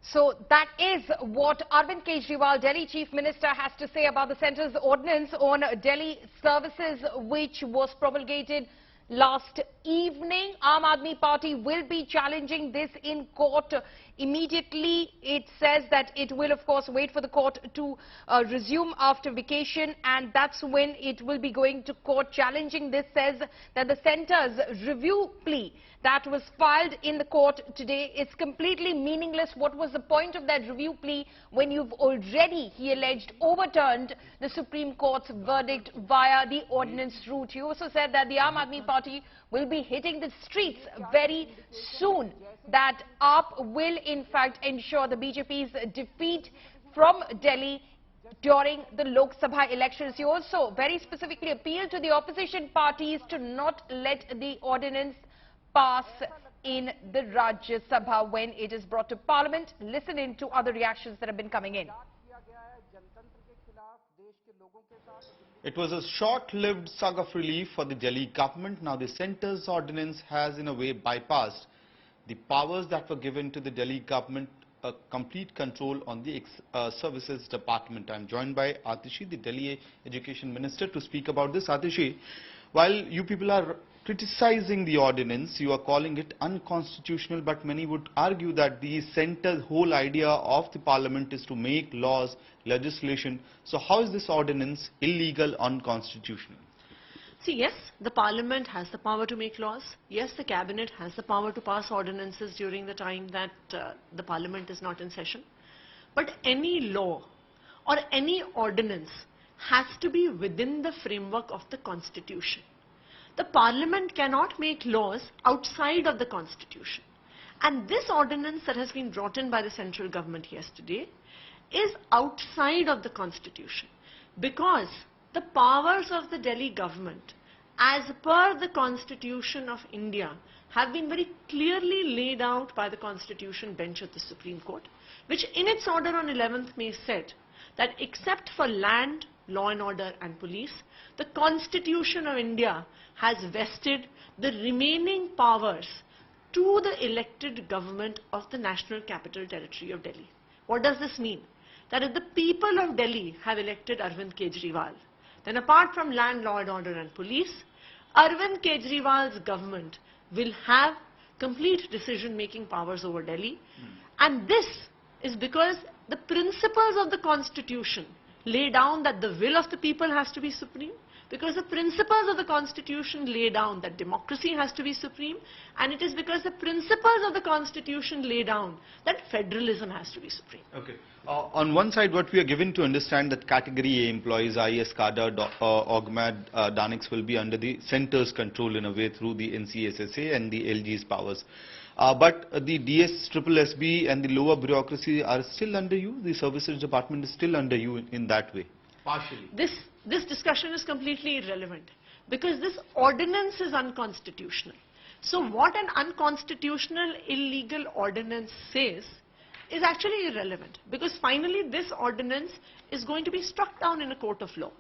So that is what Arvind Kejriwal, Delhi Chief Minister, has to say about the centre's ordinance on Delhi services, which was promulgated last evening. Aam Aadmy Party will be challenging this in court immediately. It says that it will, of course, wait for the court to resume after vacation, and that's when it will be going to court. Challenging this says that the centre's review plea that was filed in the court today is completely meaningless. What was the point of that review plea when you've already, he alleged, overturned the Supreme Court's verdict via the ordinance route? He also said that the Aam Aadmy Party will be hitting the streets very soon, that AAP will in fact ensure the BJP's defeat from Delhi during the Lok Sabha elections. He also very specifically appealed to the opposition parties to not let the ordinance pass in the Rajya Sabha when it is brought to Parliament. Listen in to other reactions that have been coming in. It was a short-lived saga of relief for the Delhi government. Now the centre's ordinance has in a way bypassed the powers that were given to the Delhi government, a complete control on the services department. I am joined by Atishi, the Delhi Education Minister, to speak about this. Atishi, while you people are criticizing the ordinance, you are calling it unconstitutional, but many would argue that the centre's whole idea of the parliament is to make laws, legislation. So how is this ordinance illegal, unconstitutional? See, yes, the parliament has the power to make laws. Yes, the cabinet has the power to pass ordinances during the time that the parliament is not in session. But any law or any ordinance has to be within the framework of the constitution. The parliament cannot make laws outside of the constitution. And this ordinance that has been brought in by the central government yesterday is outside of the constitution, because the powers of the Delhi government, as per the Constitution of India, have been very clearly laid out by the Constitution bench of the Supreme Court, which in its order on 11th May said that except for land, law and order and police, the Constitution of India has vested the remaining powers to the elected government of the National Capital Territory of Delhi. What does this mean? That if the people of Delhi have elected Arvind Kejriwal, then apart from land, law and order and police, Arvind Kejriwal's government will have complete decision-making powers over Delhi. And this is because the principles of the Constitution lay down that the will of the people has to be supreme, because the principles of the Constitution lay down that democracy has to be supreme, and it is because the principles of the Constitution lay down that federalism has to be supreme. Okay. On one side, what we are given to understand that Category A employees, IS, cadre, OGMAD, Danix will be under the centre's control in a way through the NCSSA and the LG's powers. But the DS, SSSB and the lower bureaucracy are still under you. The services department is still under you in that way, partially. This discussion is completely irrelevant, because this ordinance is unconstitutional. So what an unconstitutional, illegal ordinance says is actually irrelevant, because finally this ordinance is going to be struck down in a court of law.